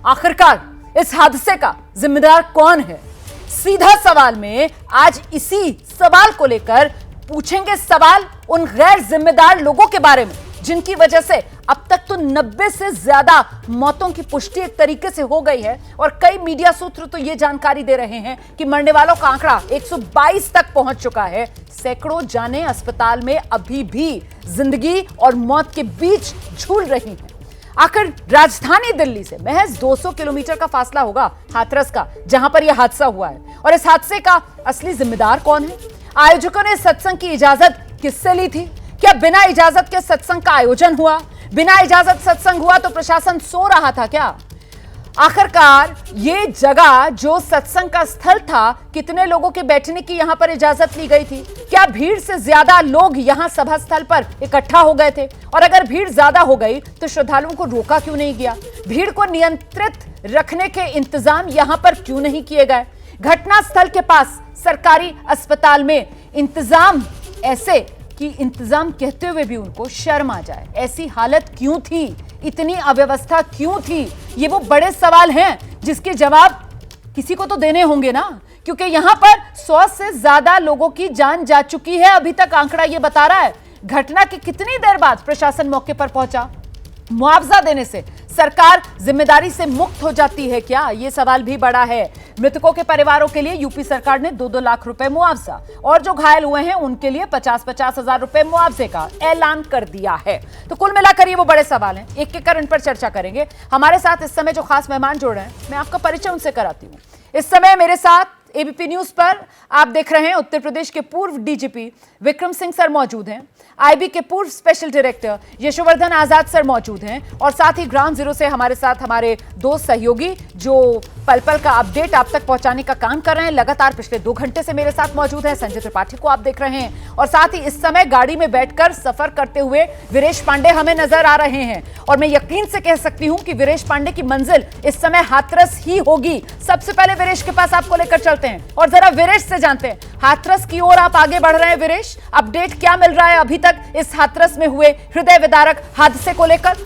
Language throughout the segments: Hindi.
आखिरकार इस हादसे का जिम्मेदार कौन है? सीधा सवाल में आज इसी सवाल को लेकर पूछेंगे सवाल उन गैर जिम्मेदार लोगों के बारे में जिनकी वजह से अब तक तो 90 से ज्यादा मौतों की पुष्टि एक तरीके से हो गई है और कई मीडिया सूत्र तो यह जानकारी दे रहे हैं कि मरने वालों का आंकड़ा 122 तक पहुंच चुका है। सैकड़ों जानें अस्पताल में अभी भी जिंदगी और मौत के बीच झूल रही हैं। आखिर राजधानी दिल्ली से महज 200 किलोमीटर का फासला होगा हाथरस का, जहां पर यह हादसा हुआ है। और इस हादसे का असली जिम्मेदार कौन है? आयोजकों ने सत्संग की इजाजत किससे ली थी? क्या बिना इजाजत के सत्संग का आयोजन हुआ? बिना इजाजत सत्संग हुआ तो प्रशासन सो रहा था क्या? आखिरकार ये जगह जो सत्संग का स्थल था, कितने लोगों के बैठने की यहां पर इजाजत ली गई थी? क्या भीड़ से ज्यादा लोग यहां सभा स्थल पर इकट्ठा हो गए थे? और अगर भीड़ ज्यादा हो गई तो श्रद्धालुओं को रोका क्यों नहीं गया? भीड़ को नियंत्रित रखने के इंतजाम यहां पर क्यों नहीं किए गए? घटना स्थल के पास सरकारी अस्पताल में इंतजाम ऐसे कि इंतजाम कहते हुए भी उनको शर्म आ जाए, ऐसी हालत क्यों थी? इतनी अव्यवस्था क्यों थी? ये वो बड़े सवाल हैं जिसके जवाब किसी को तो देने होंगे ना, क्योंकि यहां पर 100 से ज्यादा लोगों की जान जा चुकी है। अभी तक आंकड़ा ये बता रहा है। घटना की कितनी देर बाद प्रशासन मौके पर पहुंचा? मुआवजा देने से सरकार जिम्मेदारी से मुक्त हो जाती है क्या? यह सवाल भी बड़ा है। मृतकों के परिवारों के लिए यूपी सरकार ने 2-2 लाख रुपए मुआवजा और जो घायल हुए हैं उनके लिए 50-50 हजार रुपए मुआवजे का ऐलान कर दिया है। तो कुल मिलाकर ये वो बड़े सवाल हैं, एक एक कर इन पर चर्चा करेंगे। हमारे साथ इस समय जो खास मेहमान जुड़ रहे हैं, मैं आपका परिचय उनसे कराती हूँ। इस समय मेरे साथ एबीपी न्यूज पर आप देख रहे हैं उत्तर प्रदेश के पूर्व डीजीपी विक्रम सिंह सर मौजूद हैं, आईबी के पूर्व स्पेशल डायरेक्टर यशोवर्धन आजाद सर मौजूद हैं और साथ ही ग्राउंड जीरो से हमारे साथ हमारे दो सहयोगी जो पल पल का अपडेट आप तक पहुंचाने का काम कर रहे हैं, लगातार पिछले 2 घंटे से मेरे साथ मौजूद है। संजय त्रिपाठी को आप देख रहे हैं और साथ ही इस समय गाड़ी में बैठकर सफर करते हुए वीरेश पांडे हमें नजर आ रहे हैं और मैं यकीन से कह सकती हूं कि वीरेश पांडे की मंजिल इस समय हाथरस ही होगी। सबसे पहले वीरेश के पास आपको लेकर चलते हैं और जरा वीरेश से जानते हैं, हाथरस की ओर आप आगे बढ़ रहे हैं। वीरेश, अपडेट क्या मिल रहा है अभी तक इस हाथरस में हुए हृदय विदारक हादसे को लेकर?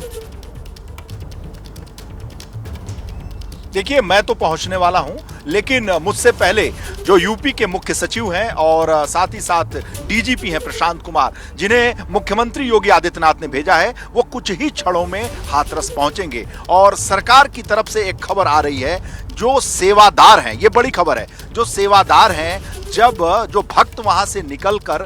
देखिए, मैं तो पहुंचने वाला हूं, लेकिन मुझसे पहले जो यूपी के मुख्य सचिव हैं और साथ ही साथ डीजीपी हैं प्रशांत कुमार, जिन्हें मुख्यमंत्री योगी आदित्यनाथ ने भेजा है, वो कुछ ही क्षणों में हाथरस पहुंचेंगे। और सरकार की तरफ से एक खबर आ रही है, जो सेवादार हैं, ये बड़ी खबर है, जो सेवादार हैं, जब जो भक्त वहां से निकलकर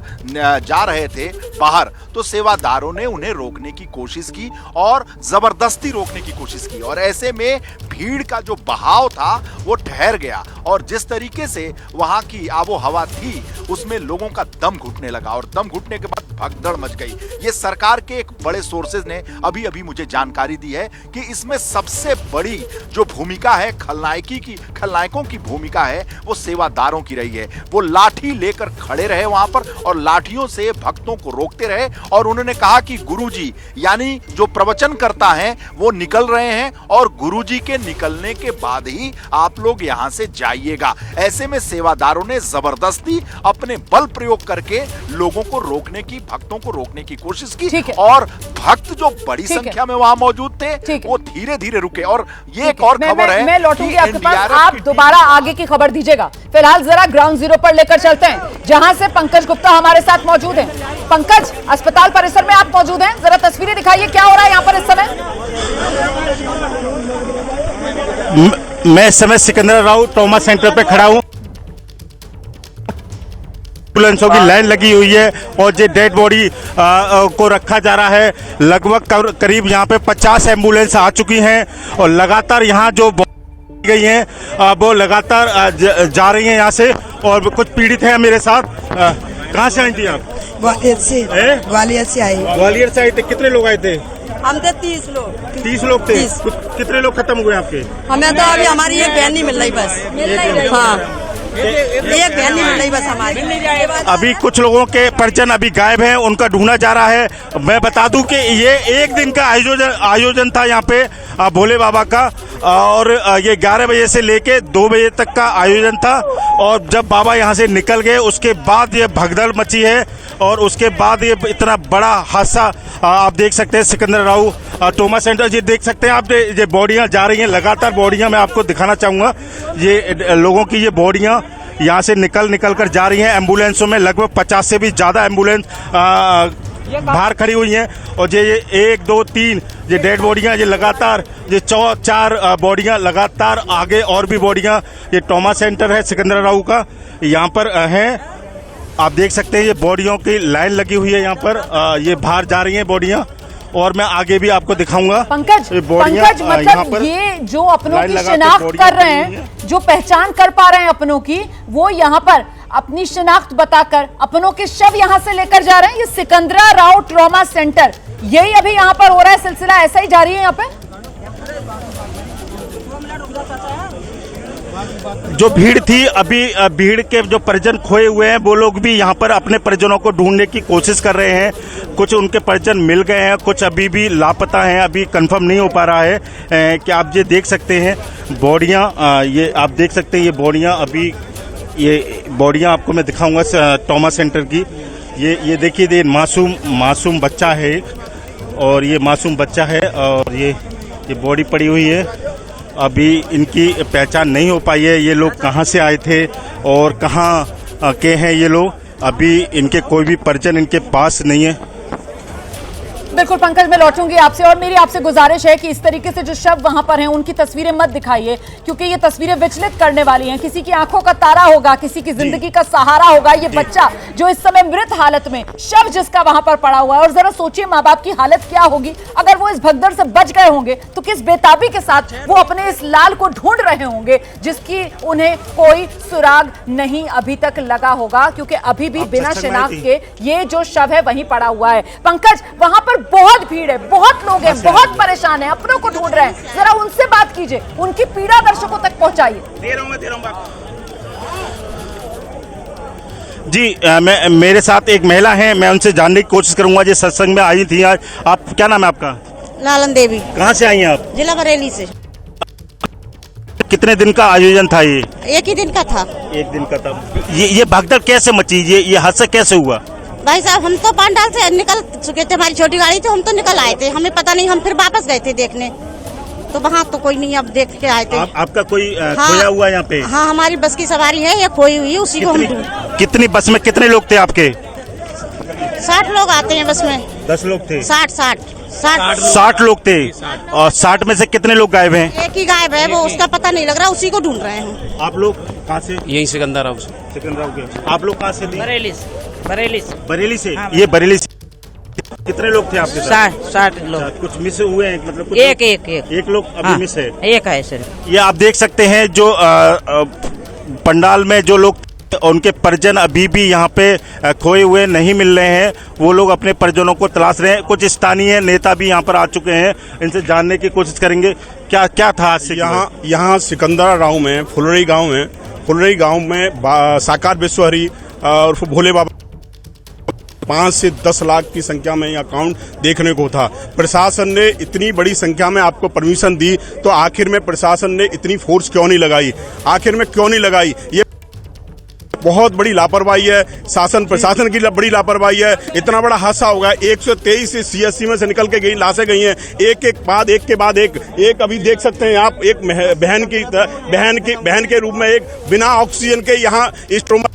जा रहे थे बाहर, तो सेवादारों ने उन्हें रोकने की कोशिश की और जबरदस्ती रोकने की कोशिश की और ऐसे में भीड़ का जो बहाव था वो ठहर गया और जिस तरीके से वहां की आबो हवा थी उसमें लोगों का दम घुटने लगा और दम घुटने के बाद भगदड़ मच गई। ये सरकार के एक बड़े सोर्सेज ने अभी अभी मुझे जानकारी दी है कि इसमें सबसे बड़ी जो भूमिका है खलनायकों की भूमिका है, वो सेवादारों की रही है। वो लाठी लेकर खड़े रहे वहां पर और लाठियों से भक्तों को रोकते रहे और उन्होंने कहा कि गुरुजी, यानी जो प्रवचन करता है, वो निकल रहे हैं और गुरुजी के निकलने के बाद ही आप लोग यहां से जाइएगा। ऐसे में सेवादारों ने जबरदस्ती अपने बल प्रयोग करके लोगों को रोकने की, भक्तों को रोकने की कोशिश की और भक्त जो बड़ी संख्या में वहां मौजूद थे वो धीरे धीरे रुके। और ये एक और खबर है, मैं लौटूंगी आपके पास, आप दोबारा आगे की खबर दीजिएगा। फिलहाल जरा ग्राउंड जीरो पर लेकर चलते हैं, जहां से पंकज गुप्ता हमारे साथ मौजूद हैं। पंकज, अस्पताल परिसर में आप मौजूद हैं, जरा तस्वीरें दिखाइए, क्या हो रहा है यहाँ पर इस समय? मैं इस समय सिकंदर राव ट्रॉमा सेंटर पे खड़ा हूँ। एम्बुलेंसों की लाइन लगी हुई है और ये डेड बॉडी को रखा जा रहा है। लगभग करीब यहाँ पे 50 एम्बुलेंस आ चुकी हैं और लगातार यहाँ जो गई हैं वो लगातार जा रही हैं यहाँ से। और कुछ पीड़ित हैं मेरे साथ। कहाँ से आई थी आप? ग्वालियर से आई। ग्वालियर से आए थे? कितने लोग आए थे? हम थे 30 लोग। 30 लोग थे? कितने लोग खत्म हुए आपके? हमें तो अभी हमारी एक बहन नहीं मिल रही बस। हाँ, एक बहन नहीं मिल रही बस हमारी। अभी कुछ लोगों के परिजन अभी गायब हैं, उनका ढूंढा जा रहा है। मैं बता दूं कि ये एक दिन का आयोजन था यहाँ पे भोले बाबा का और ये 11 बजे से लेके 2 बजे तक का आयोजन था और जब बाबा यहाँ से निकल गए उसके बाद ये भगदड़ मची है और उसके बाद ये इतना बड़ा हादसा आप देख सकते हैं। Sikandar Rao trauma centre. ये देख सकते हैं आप, ये बॉडियां जा रही हैं, लगातार बॉडियां मैं आपको दिखाना चाहूंगा। ये लोगों की ये बॉडियां यहाँ से निकल कर जा रही हैं एम्बुलेंसों में। लगभग 50 से भी ज़्यादा एम्बुलेंस बाहर खड़ी हुई हैं। और ये 1 2 3 ये डेड बॉडियां, ये लगातार ये 4 बॉडियां लगातार आगे, और भी बॉडियां। ये ट्रॉमा सेंटर है सिकंदराराव का, यहाँ पर हैं। आप देख सकते हैं ये बॉडियों की लाइन लगी हुई है यहाँ पर। ये बाहर जा रही हैं बॉडियां, और मैं आगे भी आपको दिखाऊंगा। पंकज मतलब ये जो अपनों की शिनाख्त कर रहे हैं, जो पहचान कर पा रहे हैं अपनों की, वो यहाँ पर अपनी शिनाख्त बताकर अपनों के शव यहाँ से लेकर जा रहे हैं। ये सिकंदराराव ट्रॉमा सेंटर, यही अभी यहाँ पर हो रहा है सिलसिला, ऐसा ही जारी है यहाँ पे। जो भीड़ थी, अभी भीड़ के जो परिजन खोए हुए हैं वो लोग भी यहाँ पर अपने परिजनों को ढूंढने की कोशिश कर रहे हैं। कुछ उनके परिजन मिल गए हैं, कुछ अभी भी लापता हैं, अभी कंफर्म नहीं हो पा रहा है कि आप ये देख सकते हैं बॉडियाँ। ये आप देख सकते हैं ये बॉडियाँ, अभी ये बॉडियाँ आपको मैं दिखाऊंगा ट्रॉमा सेंटर की। ये देखिए, ये मासूम बच्चा है एक, और ये मासूम बच्चा है, और ये बॉडी पड़ी हुई है। अभी इनकी पहचान नहीं हो पाई है, ये लोग कहाँ से आए थे और कहाँ के हैं ये लोग, अभी इनके कोई भी परिजन इनके पास नहीं है। बिल्कुल पंकज, मैं लौटूंगी आपसे, और मेरी आपसे गुजारिश है कि इस तरीके से जो शव वहां पर हैं उनकी तस्वीरें मत दिखाइए, क्योंकि ये तस्वीरें विचलित करने वाली हैं। किसी की आंखों का तारा होगा, किसी की जिंदगी का सहारा होगा ये बच्चा, जो इस समय मृत हालत में, शव जिसका वहां पर पड़ा हुआ है। और जरा सोचिए माँ बाप की हालत क्या होगी अगर वो इस भगदड़ से बच गए होंगे, तो किस बेताबी के साथ वो अपने इस लाल को ढूंढ रहे होंगे, जिसकी उन्हें कोई सुराग नहीं अभी तक लगा होगा, क्योंकि अभी भी बिना शिनाख्त के ये जो शव है वहीं पड़ा हुआ है। पंकज, वहां पर बहुत भीड़ है, बहुत लोग हैं, बहुत परेशान हैं, अपनों को ढूंढ रहे हैं। जरा उनसे बात कीजिए, उनकी पीड़ा दर्शकों तक पहुंचाइए। जी, मैं मेरे साथ एक महिला है, मैं उनसे जानने की कोशिश करूंगा। जो सत्संग में आई थी आज, आप क्या नाम है आपका? लालन देवी। कहाँ से आई हैं आप? जिला बरेली से। कितने दिन का आयोजन था ये? एक ही दिन का था। एक दिन का था। ये भगदड़ कैसे मची, ये हादसा कैसे हुआ? भाई साहब, हम तो पंडाल से निकल चुके थे, हमारी छोटी गाड़ी थी, हम तो निकल आए थे, हमें पता नहीं, हम फिर वापस गए थे देखने, तो वहाँ तो कोई नहीं, अब देख के आए थे। आपका कोई खोया हुआ यहाँ पे? हाँ, हमारी बस की सवारी है, ये खोई हुई है, उसी को हम। कितनी बस में कितने लोग थे आपके? 60 लोग आते हैं बस में। 10 लोग थे? 60 लोग थे। और 60 में से कितने लोग गायब हैं? एक ही गायब है, वो उसका पता नहीं लग रहा, उसी को ढूंढ रहे हैं। आप लोग कहाँ से? यही सिकंदराव से। सिकंदराव के। आप लोग कहाँ से? बरेली से। हाँ, ये बरेली से। कितने लोग थे आपके साथ? 60 लोग। कुछ मिस हुए हैं, मतलब कुछ एक लोग अभी हाँ, मिस है। एक है सर। ये आप देख सकते हैं जो पंडाल में जो लोग, उनके परिजन अभी भी यहाँ पे खोए हुए नहीं मिल रहे हैं। वो लोग अपने परिजनों को तलाश रहे हैं। कुछ स्थानीय नेता भी यहाँ पर आ चुके हैं, इनसे जानने की कोशिश करेंगे क्या था यहाँ सिकंदराराव में फुलरी गांव में साकार विश्वहरी और भोले बाबा 5 से 10 लाख की संख्या में यहाँ काउंट देखने को था। प्रशासन ने इतनी बड़ी संख्या में आपको परमिशन दी, तो आखिर में प्रशासन ने इतनी फोर्स क्यों नहीं लगाई? ये बहुत बड़ी लापरवाही है, प्रशासन की बड़ी लापरवाही है। इतना बड़ा हादसा होगा, 123 CSC में से निकल के गई लाशें गई हैं, एक के बाद एक अभी देख सकते हैं आप, एक बहन के रूप में एक बिना ऑक्सीजन के यहाँ इस ट्रॉमा,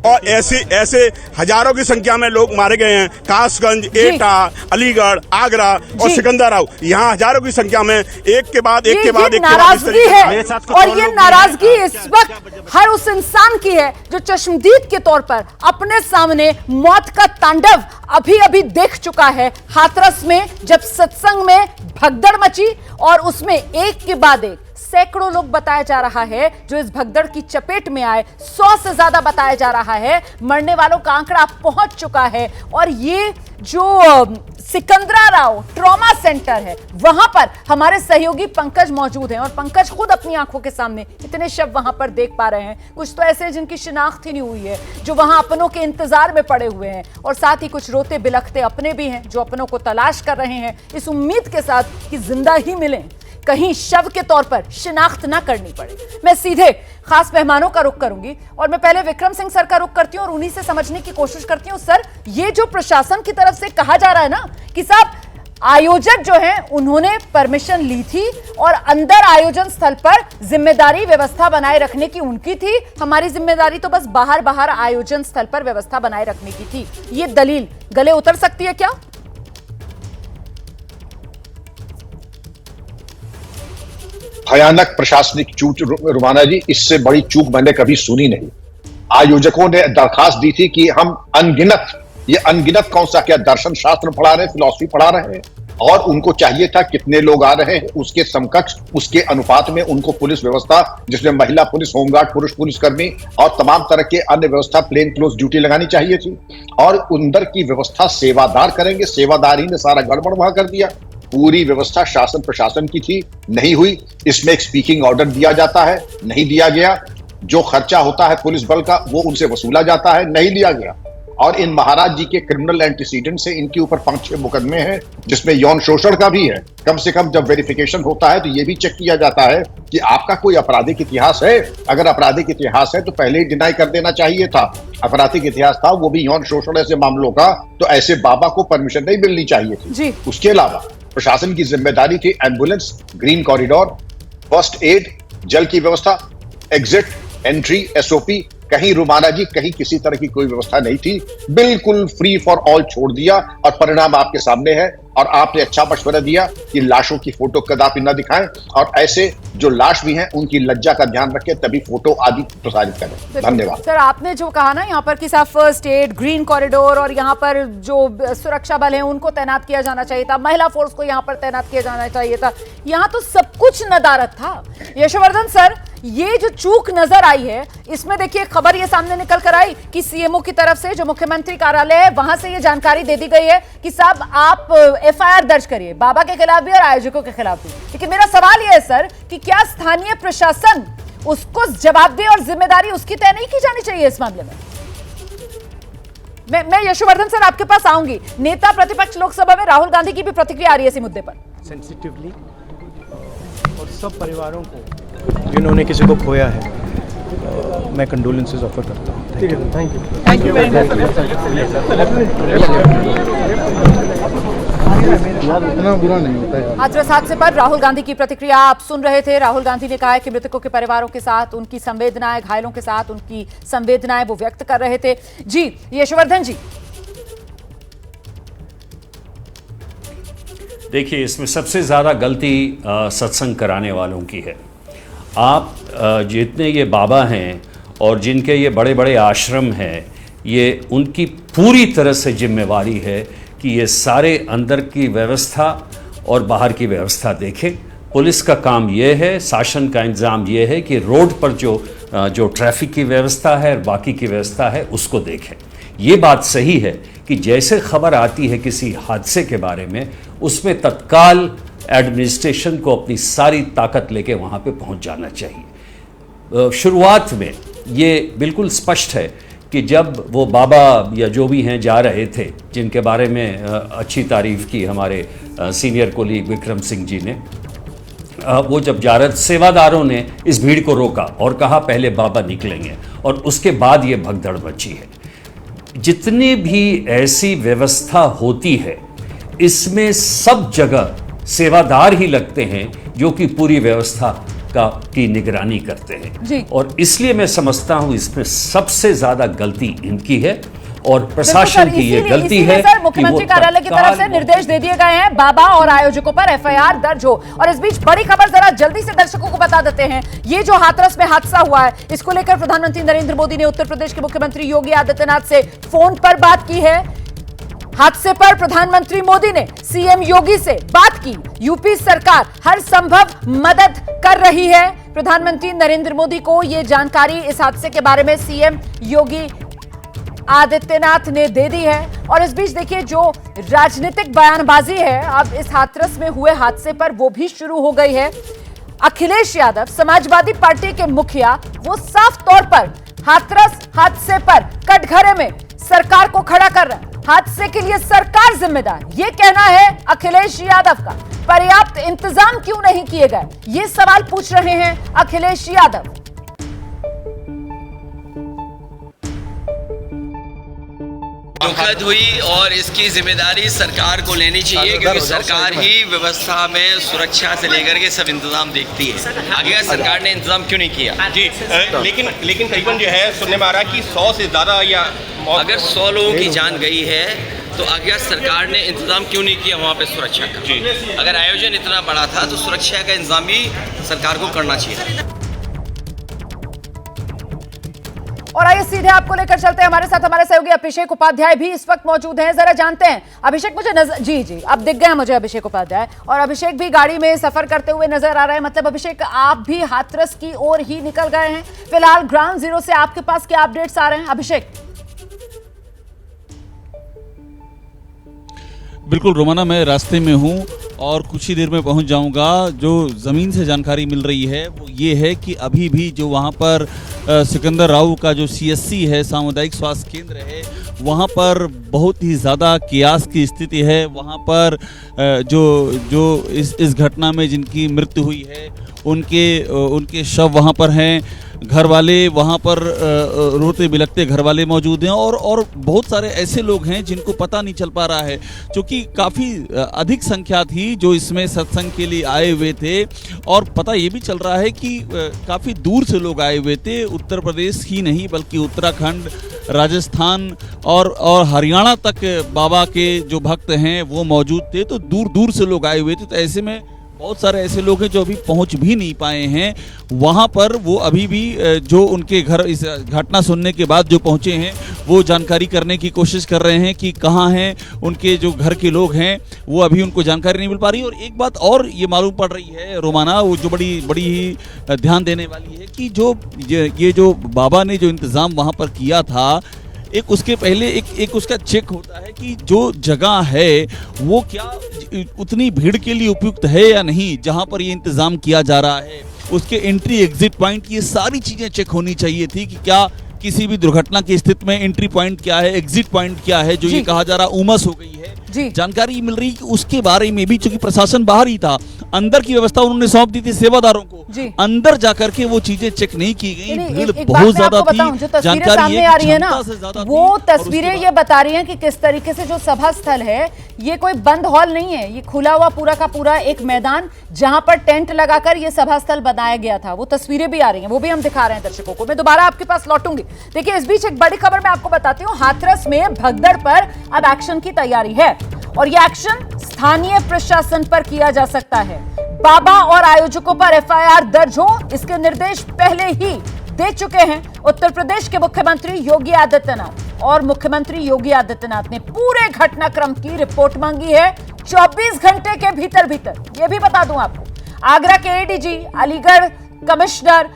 और ऐसे हजारों की संख्या में लोग मारे गए हैं। कासगंज, एटा, अलीगढ़, आगरा और सिकंदराव, यहाँ हजारों की संख्या में एक के बाद एक नाराजगी है। और ये नाराजगी इस वक्त हर उस इंसान की है जो चश्मदीद के तौर पर अपने सामने मौत का तांडव अभी देख चुका है। हाथरस में जब सत्संग में भगदड़ मची, और उसमें एक के बाद एक सैकड़ों लोग बताया जा रहा है जो इस भगदड़ की चपेट में आए, 100 से ज्यादा बताया जा रहा है। मरने वालों का आंकड़ा पहुंच चुका है। और ये जो सिकंदराराव ट्रॉमा सेंटर है, वहां पर हमारे सहयोगी पंकज मौजूद हैं, और पंकज खुद अपनी आंखों के सामने इतने शव वहां पर देख पा रहे हैं। कुछ तो ऐसे जिनकी शिनाख्त ही नहीं हुई है, जो वहां अपनों के इंतजार में पड़े हुए हैं, और साथ ही कुछ रोते बिलखते अपने भी हैं जो अपनों को तलाश कर रहे हैं, इस उम्मीद के साथ कि जिंदा ही मिलें, कहीं शव के तौर पर शिनाख्त ना करनी पड़े। मैं सीधे खास मेहमानों का रुख करूंगी, और मैं पहले विक्रम सिंह सर का रुख करती हूं और उन्हीं से समझने की कोशिश करती हूं। सर, ये जो प्रशासन की तरफ से कहा जा रहा है ना कि साहब आयोजक जो हैं उन्होंने परमिशन ली थी और अंदर आयोजन स्थल पर जिम्मेदारी व्यवस्था बनाए रखने की उनकी थी, हमारी जिम्मेदारी तो बस बाहर बाहर आयोजन स्थल पर व्यवस्था बनाए रखने की थी। ये दलील गले उतर सकती है क्या? भयानक प्रशासनिक चूक रुमाना जी, इससे बड़ी चूक मैंने कभी सुनी नहीं। आयोजकों ने दरखास्त दी थी कि हम अनगिनत कौन सा, क्या दर्शन शास्त्र पढ़ा रहे हैं, फिलॉसफी पढ़ा रहे हैं, और उनको चाहिए था कितने लोग आ रहे हैं उसके समकक्ष, उसके अनुपात में उनको पुलिस व्यवस्था, जिसमें महिला पुलिस, होमगार्ड, पुरुष पुलिसकर्मी और तमाम तरह के अन्य व्यवस्था, प्लेन क्लोज ड्यूटी लगानी चाहिए थी। और अंदर की व्यवस्था सेवादार करेंगे, सेवादार ही ने सारा गड़बड़ वहां कर दिया। पूरी व्यवस्था शासन प्रशासन की थी, नहीं हुई। इसमें एक स्पीकिंग ऑर्डर दिया जाता है, नहीं दिया गया। जो खर्चा होता है पुलिस बल का वो उनसे वसूला जाता है, नहीं लिया गया। और इन महाराज जी के क्रिमिनल एंटीसीडेंट से इनके ऊपर 5-6 मुकदमे हैं, जिसमें यौन शोषण का भी है। कम से कम जब वेरिफिकेशन होता है तो ये भी चेक किया जाता है कि आपका कोई आपराधिक इतिहास है। अगर आपराधिक इतिहास है तो पहले ही डिनाई कर देना चाहिए था। आपराधिक इतिहास था, वो भी यौन शोषण ऐसे मामलों का, तो ऐसे बाबा को परमिशन नहीं मिलनी चाहिए थी। उसके अलावा प्रशासन की जिम्मेदारी थी ambulance, green corridor, first aid, जल की व्यवस्था, एग्जिट, एंट्री, एसओपी। कहीं रुमाना जी कहीं किसी तरह की कोई व्यवस्था नहीं थी, बिल्कुल फ्री फॉर ऑल छोड़ दिया। और परिणाम आपके सामने है। और आपने अच्छा मशवरा दिया कि लाशों की फोटो कदापि न दिखाएं, और ऐसे जो लाश भी हैं उनकी लज्जा का ध्यान रखें, तभी फोटो आदि प्रसारित करें। धन्यवाद। सर, आपने जो कहा ना यहाँ पर कि साहब फर्स्ट एड, ग्रीन कॉरिडोर और यहाँ पर जो सुरक्षा बल है उनको तैनात किया जाना चाहिए था, महिला फोर्स को यहाँ पर तैनात किया जाना चाहिए था, यहाँ तो सब कुछ नदारद था। यशवर्धन सर, ये जो चूक नजर आई है, इसमें देखिए खबर ये सामने निकल कर आई कि सीएमओ की तरफ से जो मुख्यमंत्री कार्यालय है वहां से ये जानकारी दे दी गई है कि साहब आप एफआईआर दर्ज करिए, बाबा के खिलाफ भी और आयोजकों के खिलाफ भी। लेकिन मेरा सवाल यह है सर कि क्या स्थानीय प्रशासन उसको जवाबदेही और जिम्मेदारी उसकी तय नहीं की जानी चाहिए इस मामले में? मैं यशवर्धन सर आपके पास आऊंगी। नेता प्रतिपक्ष लोकसभा में राहुल गांधी की भी प्रतिक्रिया आ रही है इसी मुद्दे पर। सेंसिटिवली और सब परिवारों को जिन्होंने किसी को खोया है, मैं कंडोलेंसेस ऑफर करता हूँ। Thank you. इतना बुरा नहीं होता है। हाथरस हादसे पर राहुल गांधी की प्रतिक्रिया आप सुन रहे थे। राहुल गांधी ने कहा है कि मृतकों के परिवारों के साथ उनकी संवेदनाएं, घायलों के साथ उनकी संवेदनाएं वो व्यक्त कर रहे थे। जी यशवर्धन जी। देखिए, इसमें सबसे ज़्यादा गलती सत्संग कराने वालों की है। आप जितने ये बाबा हैं और जिनके ये बड़े बड़े आश्रम हैं, ये उनकी पूरी तरह से जिम्मेवारी है कि ये सारे अंदर की व्यवस्था और बाहर की व्यवस्था देखें। पुलिस का काम ये है, शासन का इंतज़ाम ये है कि रोड पर जो ट्रैफिक की व्यवस्था है और बाकी की व्यवस्था है उसको देखें। ये बात सही है कि जैसे खबर आती है किसी हादसे के बारे में, उसमें तत्काल एडमिनिस्ट्रेशन को अपनी सारी ताकत लेके वहाँ पे पहुँच जाना चाहिए। शुरुआत में ये बिल्कुल स्पष्ट है कि जब वो बाबा या जो भी हैं जा रहे थे, जिनके बारे में अच्छी तारीफ़ की हमारे सीनियर कोलीग विक्रम सिंह जी ने, वो जब जा रहे, सेवादारों ने इस भीड़ को रोका और कहा पहले बाबा निकलेंगे, और उसके बाद ये भगदड़ मची है। जितनी भी ऐसी व्यवस्था होती है, इसमें सब जगह सेवादार ही लगते हैं जो कि पूरी व्यवस्था की निगरानी करते हैं। और इसलिए मैं समझता हूं इसमें सबसे ज्यादा गलती इनकी है और प्रशासन की ये गलती है। सर, मुख्यमंत्री कार्यालय की तरफ से निर्देश दे दिए गए हैं बाबा और आयोजकों पर एफआईआर दर्ज हो। और इस बीच बड़ी खबर जरा जल्दी से दर्शकों को बता देते हैं। ये जो हाथरस में हादसा हुआ है, इसको लेकर प्रधानमंत्री नरेंद्र मोदी ने उत्तर प्रदेश के मुख्यमंत्री योगी आदित्यनाथ से फोन पर बात की है। हादसे पर प्रधानमंत्री मोदी ने सीएम योगी से बात की। यूपी सरकार हर संभव मदद कर रही है। प्रधानमंत्री नरेंद्र मोदी को यह जानकारी इस हादसे के बारे में सीएम योगी आदित्यनाथ ने दे दी है। और इस बीच देखिए जो राजनीतिक बयानबाजी है अब इस हाथरस में हुए हादसे पर वो भी शुरू हो गई है। अखिलेश यादव समाजवादी पार्टी के मुखिया वो साफ तौर पर हाथरस हादसे पर कटघरे में सरकार को खड़ा कर रहे हैं। हादसे के लिए सरकार जिम्मेदार, ये कहना है अखिलेश यादव का। पर्याप्त इंतजाम क्यों नहीं किए गए, ये सवाल पूछ रहे हैं अखिलेश यादव। दुखद हुई और इसकी जिम्मेदारी सरकार को लेनी चाहिए, क्योंकि सरकार ही व्यवस्था में सुरक्षा से लेकर के सब इंतजाम देखती है। आगे सरकार ने इंतजाम क्यों नहीं किया? जी, लेकिन करीबन जो है सुनने में आ रहा है कि 100 से ज़्यादा या अगर 100 लोगों की जान गई है तो आगे सरकार ने इंतजाम क्यों नहीं किया वहाँ पे सुरक्षा का? जी। अगर आयोजन इतना बड़ा था तो सुरक्षा का इंतजाम भी सरकार को करना चाहिए। और आइए सीधे आपको लेकर चलते हैं, हमारे साथ हमारे सहयोगी अभिषेक उपाध्याय भी इस वक्त मौजूद हैं। जरा जानते हैं अभिषेक, मुझे जी अब दिख गए मुझे अभिषेक उपाध्याय, और अभिषेक भी गाड़ी में सफर करते हुए नजर आ रहे हैं। मतलब अभिषेक, आप भी हाथरस की ओर ही निकल गए हैं। फिलहाल ग्राउंड जीरो से आपके पास क्या अपडेट्स आ रहे हैं अभिषेक? बिल्कुल रोमाना, मैं रास्ते में हूं और कुछ ही देर में पहुंच जाऊंगा। जो ज़मीन से जानकारी मिल रही है वो ये है कि अभी भी जो वहां पर सिकंदर राव का जो CSC है, सामुदायिक स्वास्थ्य केंद्र है, वहां पर बहुत ही ज़्यादा कियास की स्थिति है। वहां पर जो इस घटना में जिनकी मृत्यु हुई है उनके शव वहां पर हैं। घर वाले वहाँ पर रोते बिलखते घर वाले मौजूद हैं और बहुत सारे ऐसे लोग हैं जिनको पता नहीं चल पा रहा है, क्योंकि काफ़ी अधिक संख्या थी जो इसमें सत्संग के लिए आए हुए थे। और पता ये भी चल रहा है कि काफ़ी दूर से लोग आए हुए थे, उत्तर प्रदेश ही नहीं बल्कि उत्तराखंड, राजस्थान और हरियाणा तक बाबा के जो भक्त हैं वो मौजूद थे। तो दूर दूर से लोग आए हुए थे। तो ऐसे में बहुत सारे ऐसे लोग हैं जो अभी पहुंच भी नहीं पाए हैं वहां पर। वो अभी भी जो उनके घर इस घटना सुनने के बाद जो पहुंचे हैं वो जानकारी करने की कोशिश कर रहे हैं कि कहां हैं उनके जो घर के लोग हैं, वो अभी उनको जानकारी नहीं मिल पा रही। और एक बात और ये मालूम पड़ रही है रोमाना, वो जो बड़ी ही ध्यान देने वाली है कि ये जो बाबा ने जो इंतज़ाम वहाँ पर किया था, एक उसके पहले एक उसका चेक होता है कि जो जगह है वो क्या उतनी भीड़ के लिए उपयुक्त है या नहीं, जहां पर ये इंतजाम किया जा रहा है। उसके एंट्री एग्जिट पॉइंट, ये सारी चीजें चेक होनी चाहिए थी कि क्या किसी भी दुर्घटना की स्थिति में एंट्री पॉइंट क्या है, एग्जिट पॉइंट क्या है। जो ये कहा जा रहा उमस हो गई है, जानकारी मिल रही कि उसके बारे में भी, चूंकि प्रशासन बाहर ही था, अंदर की व्यवस्था उन्होंने सौंप दी थी सेवादारों को, अंदर जाकर के वो चीजें चेक नहीं की गई। भीड़ बहुत ज्यादा थी। जो तस्वीरें सामने आ रही है ना, वो तस्वीरें ये बता रही हैं कि किस तरीके से जो सभा स्थल है ये कोई बंद हॉल नहीं है, ये खुला हुआ पूरा का पूरा एक मैदान जहां पर टेंट लगाकर ये सभा स्थल बनाया गया था। वो तस्वीरें भी आ रही हैं, वो भी हम दिखा रहे हैं दर्शकों को। मैं दोबारा आपके पास लौटूंगी। देखिए, इस बीच एक बड़ी खबर मैं आपको बताती हूँ। हाथरस में भगदड़ पर अब एक्शन की तैयारी है और यह एक्शन स्थानीय प्रशासन पर किया जा सकता है। बाबा और आयोजकों पर FIR दर्ज हो, इसके निर्देश पहले ही दे चुके हैं उत्तर प्रदेश के मुख्यमंत्री योगी आदित्यनाथ। और मुख्यमंत्री योगी आदित्यनाथ ने पूरे घटनाक्रम की रिपोर्ट मांगी है 24 घंटे के भीतर। यह भी बता दूं आपको, आगरा के ADG, अलीगढ़ कमिश्नर,